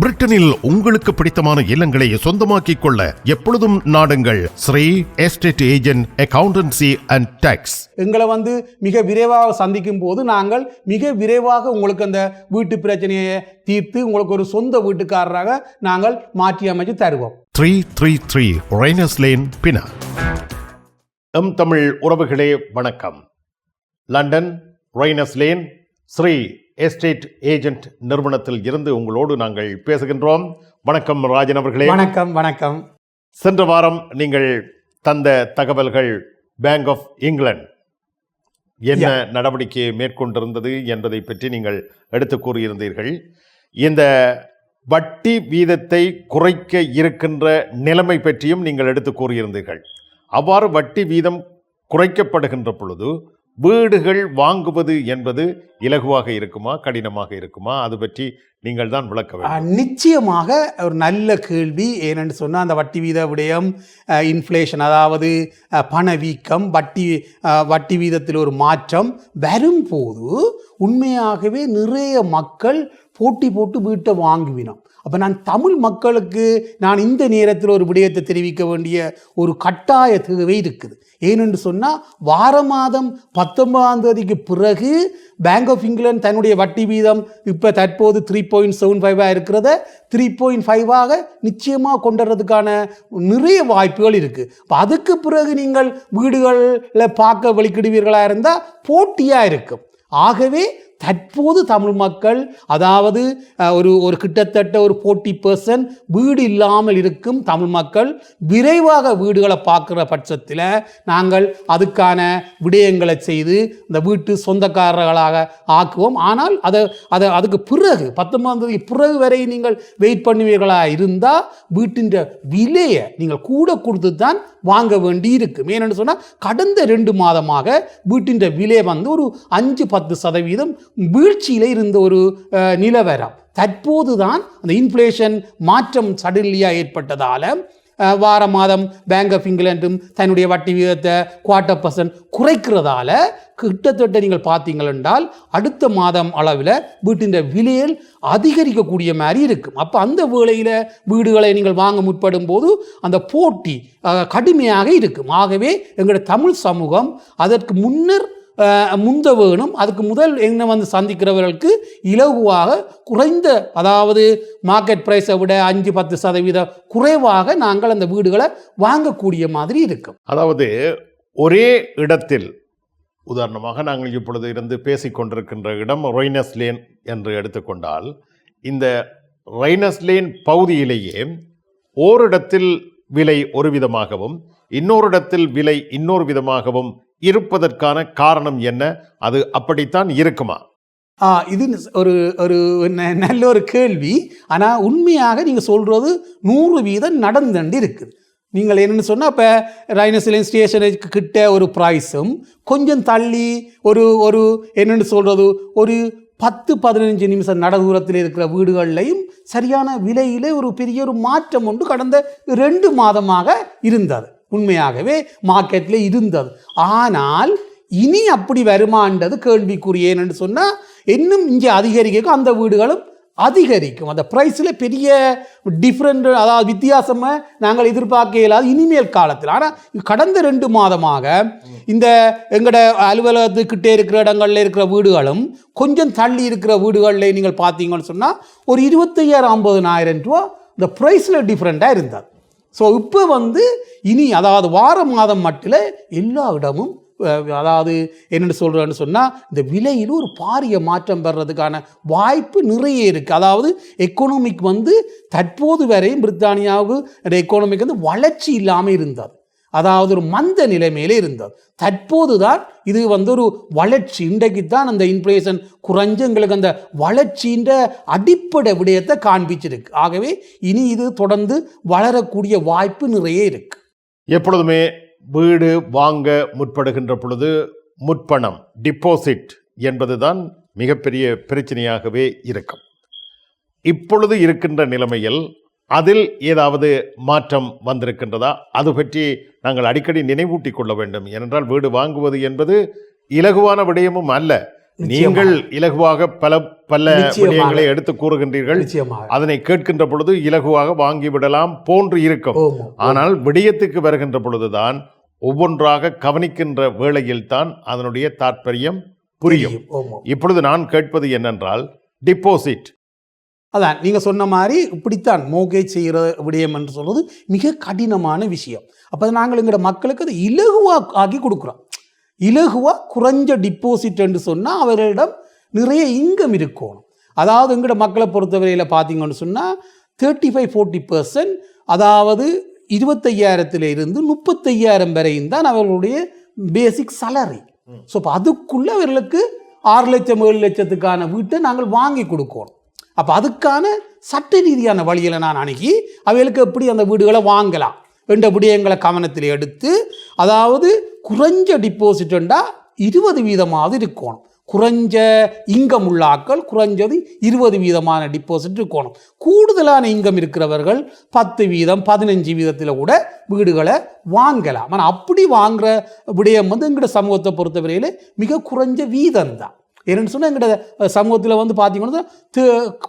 பிரிட்டனில் உங்களுக்கு பிடித்தமான இல்லங்களை சொந்தமாக்கிக் கொள்ள எப்பொழுதும் நாடுங்கள் Shri estate agent accountancy and tax. எங்களை மிக விரைவாக சந்திக்கும் போது நாங்கள் மிக விரைவாக உங்களுக்கு அந்த வீட்டு பிரச்சனையை தீர்த்து உங்களுக்கு ஒரு சொந்த வீட்டுக்காரராக நாங்கள் மாற்றி அமைச்சு தருவோம். 333 ரெய்னர்ஸ் லேன், பினா. தமிழ் உறவுகளே வணக்கம். London Rayners Lane Sri estate agent நிறுவனத்தில் இருந்து உங்களோடு நாங்கள் பேசுகின்றோம். வணக்கம் ராஜன் அவர்களே. வணக்கம். வணக்கம். சென்ற வாரம் நீங்கள் தந்த தகவல்கள் பேங்க் ஆஃப் இங்கிலாந்து என்ன நடவடிக்கையை மேற்கொண்டிருந்தது என்பதை பற்றி நீங்கள் எடுத்து கூறியிருந்தீர்கள். இந்த வட்டி வீதத்தை குறைக்க இருக்கின்ற நிலைமை பற்றியும் நீங்கள் எடுத்து கூறியிருந்தீர்கள். அவ்வாறு வட்டி வீதம் குறைக்கப்படுகின்ற பொழுது வீடுகள் வாங்குவது என்பது இலகுவாக இருக்குமா, கடினமாக இருக்குமா? அது பற்றி நீங்கள் தான் விளக்க வேண்டும். நிச்சயமாக ஒரு நல்ல கேள்வி. ஏனென்று சொன்னால் அந்த வட்டி வீத விடயம், இன்ஃப்ளேஷன், அதாவது பணவீக்கம், வட்டி வீதத்தில் ஒரு மாற்றம் வரும்போது உண்மையாகவே நிறைய மக்கள் போட்டி போட்டு வீட்டை வாங்குவினோம். அப்போ நான் தமிழ் மக்களுக்கு நான் இந்த நேரத்தில் ஒரு விடயத்தை தெரிவிக்க வேண்டிய ஒரு கட்டாய தேவை இருக்குது. ஏனென்று சொன்னால் வார மாதம் 19ஆம் தேதிக்கு பிறகு பேங்க் ஆஃப் இங்கிலாந்து தன்னுடைய வட்டி வீதம் இப்போ தற்போது 3.75 இருக்கிறத 3.5 நிச்சயமாக கொண்டுறதுக்கான நிறைய வாய்ப்புகள் இருக்குது. இப்போ அதுக்கு பிறகு நீங்கள் வீடுகளில் பார்க்க வெளிக்கிடுவீர்களாக இருந்தால் போட்டியாக இருக்கும். ஆகவே தற்போது தமிழ் மக்கள், அதாவது ஒரு கிட்டத்தட்ட ஒரு 40% வீடு இல்லாமல் இருக்கும் தமிழ் மக்கள் விரைவாக வீடுகளை பார்க்குற பட்சத்தில் நாங்கள் அதுக்கான விடயங்களை செய்து இந்த வீட்டு சொந்தக்காரர்களாக ஆக்குவோம். ஆனால் அதுக்கு பிறகு 19ஆம் தேதி பிறகு வரை நீங்கள் வெயிட் பண்ணுவீர்களாக இருந்தால் வீட்டின் விலையை நீங்கள் கூட கொடுத்து தான் வாங்க வேண்டி இருக்கும். ஏன்னு சொன்னால் கடந்த 2 மாதமாக வீட்டின் விலை ஒரு 5-10% வீழ்ச்சியில் இருந்த ஒரு நிலவரம். தற்போது தான் அந்த இன்ஃப்ளேஷன் மாற்றம் சடன்லியாக ஏற்பட்டதால் வார மாதம் பேங்க் ஆஃப் இங்கிலாண்டும் தன்னுடைய வட்டி வீதத்தை 0.25% குறைக்கிறதால கிட்டத்தட்ட நீங்கள் பார்த்தீங்கள் என்றால் அடுத்த மாதம் அளவில் வீட்டின் விலையில் அதிகரிக்கக்கூடிய மாதிரி இருக்கும். அப்போ அந்த வேளையில் வீடுகளை நீங்கள் வாங்க முற்படும் போது அந்த போட்டி கடுமையாக இருக்கும். ஆகவே எங்களுடைய தமிழ் சமூகம் அதற்கு முந்த வேணும். அதுக்கு முதல் என்ன சந்திக்கிறவர்களுக்கு இலகுவாக குறைந்த, அதாவது மார்க்கெட் ப்ரைஸை விட 5-10% குறைவாக நாங்கள் அந்த வீடுகளை வாங்கக்கூடிய மாதிரி இருக்கும். அதாவது ஒரே இடத்தில், உதாரணமாக நாங்கள் இப்பொழுது இருந்து பேசிக்கொண்டிருக்கின்ற இடம் ரெய்னர்ஸ் லேன் என்று எடுத்துக்கொண்டால், இந்த ரெய்னர்ஸ் லேன் பகுதியிலேயே ஓரிடத்தில் விலை ஒரு விதமாகவும் இன்னொரு இடத்தில் விலை இன்னொரு விதமாகவும் இருப்பதற்கான காரணம் என்ன? அது அப்படித்தான் இருக்குமா? இது ஒரு நல்ல ஒரு கேள்வி. ஆனால் உண்மையாக நீங்கள் சொல்கிறது 100% நடந்துட்டு இருக்குது. நீங்கள் என்னென்னு சொன்னால், இப்போ ரெய்னர்ஸ் லேன் ஸ்டேஷனுக்கு கிட்ட ஒரு ப்ரைஸும் கொஞ்சம் தள்ளி ஒரு என்னென்னு சொல்கிறது ஒரு 10-15 நிமிஷம் நட தூரத்தில் இருக்கிற வீடுகள்லையும் சரியான விலையிலே ஒரு பெரிய ஒரு மாற்றம் ஒன்று கடந்த 2 மாதமாக இருந்தது. உண்மையாகவே மார்க்கெட்டில் இருந்தது. ஆனால் இனி அப்படி வருமானது கேள்விக்குரிய. ஏன்னு சொன்னால் இன்னும் இங்கே அதிகரிக்கும், அந்த வீடுகளும் அதிகரிக்கும். அந்த ப்ரைஸில் பெரிய டிஃப்ரெண்ட், அதாவது வித்தியாசமாக நாங்கள் எதிர்பார்க்க இயலாது இனிமேல் காலத்தில். ஆனால் கடந்த 2 மாதமாக இந்த எங்களோட அலுவலகத்துக்கிட்டே இருக்கிற இடங்களில் இருக்கிற வீடுகளும் கொஞ்சம் தள்ளி இருக்கிற வீடுகளில் நீங்கள் பார்த்தீங்கன்னு சொன்னால் ஒரு 25,000-50,000 ரூபா இந்த ப்ரைஸில் டிஃப்ரெண்ட்டாக இருந்தது. ஸோ இப்போ இனி, அதாவது வார மாதம் மட்டும் எல்லா இடமும், அதாவது என்னென்னு சொல்கிறேன்னு சொன்னால் இந்த விலையில் ஒரு பாரிய மாற்றம் பெறதுக்கான வாய்ப்பு நிறைய இருக்குது. அதாவது எக்கனாமிக் தற்போது வரையும் பிரித்தானியாவுக்கு எக்கனாமிக் வளர்ச்சி இல்லாமல் இருந்தது. அதாவது ஒரு மந்த நிலைமையிலே இருந்தது. தற்போது தான் இது ஒரு வளர்ச்சி. இன்றைக்கு தான் அந்த இன்ஃப்ளேஷன் குறைஞ்சு எங்களுக்கு அந்த வளர்ச்சியின் அடிப்படை விடயத்தை காண்பிச்சிருக்கு. ஆகவே இனி இது தொடர்ந்து வளரக்கூடிய வாய்ப்பு நிறைய இருக்கு. எப்பொழுதுமே வீடு வாங்க முற்படுகின்ற பொழுது முற்பணம், டிபாசிட் என்பதுதான் மிகப்பெரிய பிரச்சனையாகவே இருக்கும். இப்பொழுது இருக்கின்ற நிலைமையில் அதில் ஏதாவது மாற்றம் வந்திருக்கின்றதா? அது பற்றி நாங்கள் அடிக்கடி நினைவூட்டி கொள்ள வேண்டும். ஏனென்றால் வீடு வாங்குவது என்பது இலகுவான விடயமும் அல்ல. நீங்கள் இலகுவாக பல விடயங்களை எடுத்து கூறுகின்றீர்கள். நிச்சயமாக அதனை கேட்கின்ற பொழுது இலகுவாக வாங்கிவிடலாம் போன்று இருக்கும். ஆனால் விடயத்துக்கு வருகின்ற பொழுதுதான் ஒவ்வொன்றாக கவனிக்கின்ற வேளையில் தான் அதனுடைய தாற்பயம் புரியும். இப்பொழுது நான் கேட்பது என்னென்றால் டிபாசிட். அதான் நீங்கள் சொன்ன மாதிரி இப்படித்தான் மோகேஜ் செய்கிற விடயம் என்று சொல்வது மிக கடினமான விஷயம். அப்போ நாங்கள் எங்களோட மக்களுக்கு அதை இலகுவாக ஆக்கி கொடுக்குறோம். இலகுவாக குறைஞ்ச டிபாசிட் என்று சொன்னால் அவர்களிடம் நிறைய இன்கம் இருக்கணும். அதாவது எங்களோட மக்களை பொறுத்தவரையில் பார்த்தீங்கன்னு சொன்னால் 35-40%, அதாவது 25,000 இருந்து 35,000 வரையும் தான் அவர்களுடைய பேசிக் salary. ஸோ இப்போ அதுக்குள்ளே அவர்களுக்கு 6 லட்சம் 7 லட்சத்துக்கான வீட்டை நாங்கள் வாங்கி கொடுக்கணும். அப்போ அதுக்கான சட்ட ரீதியான வழியில் நான் அணுகி அவைகளுக்கு எப்படி அந்த வீடுகளை வாங்கலாம் என்ற விடயங்களை கவனத்தில் எடுத்து, அதாவது குறைஞ்ச டிபாசிட்டா 20% இருக்கணும். குறைஞ்ச இன்கம் உள்ள ஆட்கள் குறைஞ்சது 20% டிபாசிட் இருக்கணும். கூடுதலான இன்கம் இருக்கிறவர்கள் 10%, 15% கூட வீடுகளை வாங்கலாம். ஆனால் அப்படி வாங்குற விடயம் எங்களோட சமூகத்தை பொறுத்தவரையில் மிக குறைஞ்ச வீதம் தான். என்னென்னு சொன்னால் எங்களோட சமூகத்தில் பார்த்தீங்கன்னா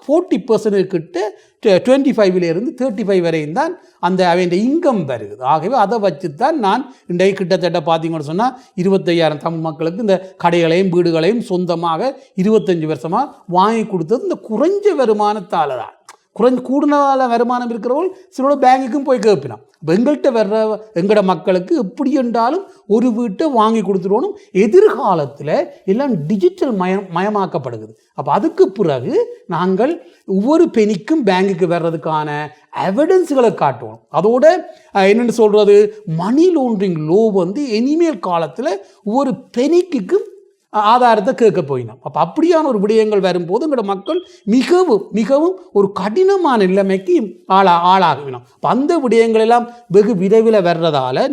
40% கிட்ட 25 35 வரையும் தான் அந்த அவன் இன்கம் வருது. ஆகவே அதை வச்சு தான் நான் இன்றைக்கு கிட்டத்தட்ட பார்த்தீங்கன்னு சொன்னால் 25,000 தமிழ் மக்களுக்கு இந்த கடைகளையும் வீடுகளையும் சொந்தமாக 25 வருஷமாக வாங்கி கொடுத்தது இந்த குறைஞ்ச வருமானத்தால் தான். கூடுதலான வருமானம் இருக்கிறவர்கள் சிலோட பேங்குக்கும் போய் கேட்பினோம். இப்போ எங்கள்கிட்ட வர்ற எங்களோட மக்களுக்கு எப்படி என்றாலும் ஒரு வீட்டை வாங்கி கொடுத்துருவோம். எதிர்காலத்தில் எல்லாம் டிஜிட்டல் மயமாக்கப்படுகிறது. அப்போ அதுக்கு பிறகு நாங்கள் ஒவ்வொரு பெனிக்கும் பேங்குக்கு வர்றதுக்கான எவிடன்ஸுகளை காட்டுவோம். அதோட என்னென்னு சொல்கிறது, மணி லாண்ட்ரிங் லோ இனிமேல் காலத்தில் ஒவ்வொரு பெனிக்கும் ஆதாரத்தை கேட்க போயினோம். அப்போ அப்படியான ஒரு விடயங்கள் வரும்போது எங்களோட மக்கள் மிகவும் மிகவும் ஒரு கடினமான நிலைமைக்கு ஆளாகினோம். அந்த விடயங்கள் எல்லாம் வெகு விரைவில் வர்றதால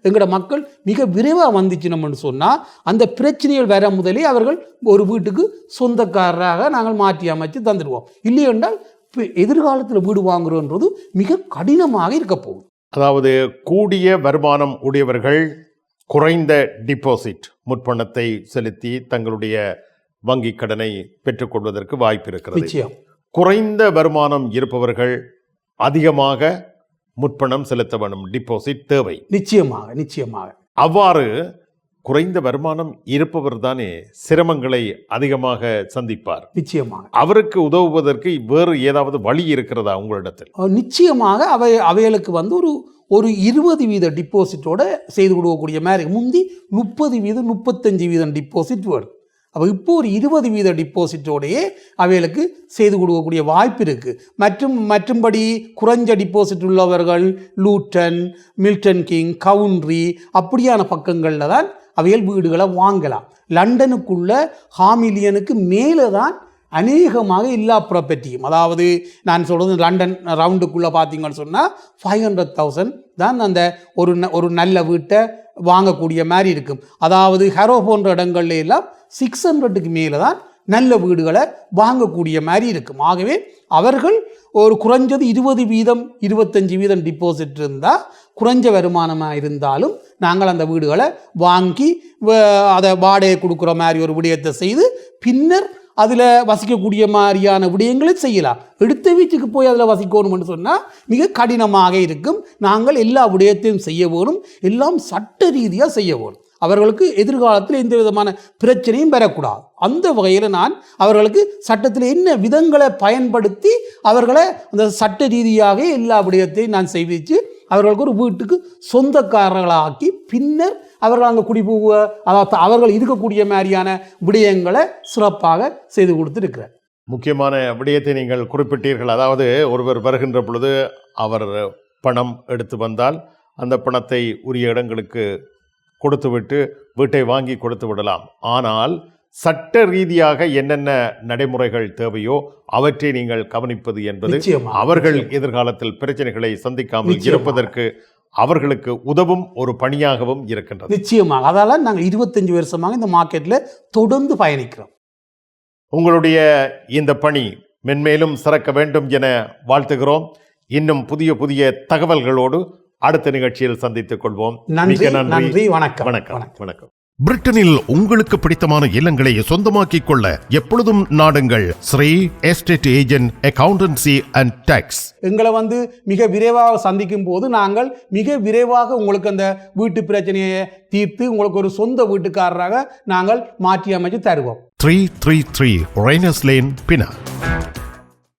எங்களோட மக்கள் மிக விரைவாக வந்துச்சுனோம்னு சொன்னால் அந்த பிரச்சனைகள் வர முதலே அவர்கள் ஒரு வீட்டுக்கு சொந்தக்காரராக நாங்கள் மாற்றி அமைச்சு தந்துடுவோம். இல்லையென்றால் எதிர்காலத்தில் வீடு வாங்குறோன்றது மிக கடினமாக இருக்க போகுது. அதாவது கூடிய வருமானம் உடையவர்கள் குறைந்த டிபாசிட் முற்பணத்தை செலுத்தி தங்களுடைய வங்கி கடனை பெற்றுக்கொள்வதற்கு வாய்ப்பு இருக்கிறது. குறைந்த வருமானம் இருப்பவர்கள் அதிகமாக முற்பணம் செலுத்த வேண்டும், டிபாசிட் தேவை. நிச்சயமாக நிச்சயமாக. அவ்வாறு குறைந்த வருமானம் இருப்பவர் தானே சிரமங்களை அதிகமாக சந்திப்பார். நிச்சயமாக அவருக்கு உதவுவதற்கு வேறு ஏதாவது வழி இருக்கிறதா உங்களிடத்தில்? நிச்சயமாக அவைகளுக்கு ஒரு 20% டிபாசிட்டோட செய்து கொடுக்கக்கூடிய மாதிரி முந்தி 30%, 35% டிபாசிட் வரும். அப்போ இப்போ ஒரு 20% டிபாசிட்டோடையே அவைகளுக்கு செய்து கொடுக்கக்கூடிய வாய்ப்பு இருக்குது. மற்றும்படி குறைஞ்ச டிபாசிட் உள்ளவர்கள் லூட்டன், மில்டன் கிங், கவுண்ட்ரி அப்படியான பக்கங்களில் தான் அவைகள் வீடுகளை வாங்கலாம். லண்டனுக்குள்ள $500,000 மேலே தான் அநேகமாக எல்லா ப்ராப்பர்ட்டியும், அதாவது நான் சொல்கிறது லண்டன் ரவுண்டுக்குள்ளே பார்த்தீங்கன்னு சொன்னால் 500,000 தான் அந்த ஒரு நல்ல வீட்டை வாங்கக்கூடிய மாதிரி இருக்கும். அதாவது ஹெரோ போன்ற இடங்கள்ல எல்லாம் 600க்கு மேலே தான் நல்ல வீடுகளை வாங்கக்கூடிய மாதிரி இருக்கும். ஆகவே அவர்கள் ஒரு குறைஞ்சது 20%, 25% டிபாசிட் இருந்தால் குறைஞ்ச வருமானமாக இருந்தாலும் நாங்கள் அந்த வீடுகளை வாங்கி அதை வாடகை கொடுக்குற மாதிரி ஒரு விடயத்தை செய்து பின்னர் அதில் வசிக்கக்கூடிய மாதிரியான விடயங்களை செய்யலாம். எடுத்த வீட்டுக்கு போய் அதில் வசிக்கணும்னு சொன்னால் மிக கடினமாக இருக்கும். நாங்கள் எல்லா விடயத்தையும் செய்ய வேணும், எல்லாம் சட்ட ரீதியாக செய்ய வேணும். அவர்களுக்கு எதிர்காலத்தில் எந்த விதமான பிரச்சனையும் பெறக்கூடாது. அந்த வகையில் நான் அவர்களுக்கு சட்டத்தில் என்ன விதங்களை பயன்படுத்தி அவர்களை அந்த சட்ட ரீதியாக எல்லா விடயத்தையும் நான் செய்வித்து அவர்களுக்கு ஒரு வீட்டுக்கு சொந்தக்காரர்களாக்கி பின்னர் அவர்கள் அங்கே குடிபோக, அதாவது அவர்கள் இருக்கக்கூடிய மாதிரியான விடயங்களை சிறப்பாக செய்து கொடுத்துருக்கிறார். முக்கியமான விடயத்தை நீங்கள் குறிப்பிட்டீர்கள். அதாவது ஒருவர் வருகின்ற பொழுது அவர் பணம் எடுத்து வந்தால் அந்த பணத்தை உரிய இடங்களுக்கு கொடுத்துவிட்டு வீட்டை வாங்கி கொடுத்து விடலாம். ஆனால் சட்ட ரீதியாக என்னென்ன நடைமுறைகள் தேவையோ அவற்றை நீங்கள் கவனிப்பது என்பது அவர்கள் எதிர்காலத்தில் பிரச்சனைகளை சந்திக்காமல் இருப்பதற்கு அவர்களுக்கு உதவும் ஒரு பணியாகவும் இருக்கின்றது. நிச்சயமாக. அதால நாங்கள் 25 வருஷமாக இந்த மார்க்கெட்டில் தொடர்ந்து பயணிக்கிறோம். உங்களுடைய இந்த பணி மென்மேலும் சிறக்க வேண்டும் என வாழ்த்துகிறோம். இன்னும் புதிய புதிய தகவல்களோடு அடுத்த நிகழ்ச்சியில் சந்தித்துக் கொள்வோம். நன்றி. வணக்கம். வணக்கம். பிரிட்டனில் உங்களுக்கு பிடித்தமான இல்லங்களை சொந்தமாக்கிக் கொள்ள எப்பொழுதும் நாடுங்கள் Shri estate agent accountancy and tax. எங்களை மிக விரைவாக சந்திக்கும் போது நாங்கள் மிக விரைவாக உங்களுக்கு அந்த வீட்டு பிரச்சனையை தீர்த்து உங்களுக்கு ஒரு சொந்த வீட்டுக்காரராக நாங்கள் மாற்றி அமைச்சு தருவோம். 333 Rainers Lane, Pinner.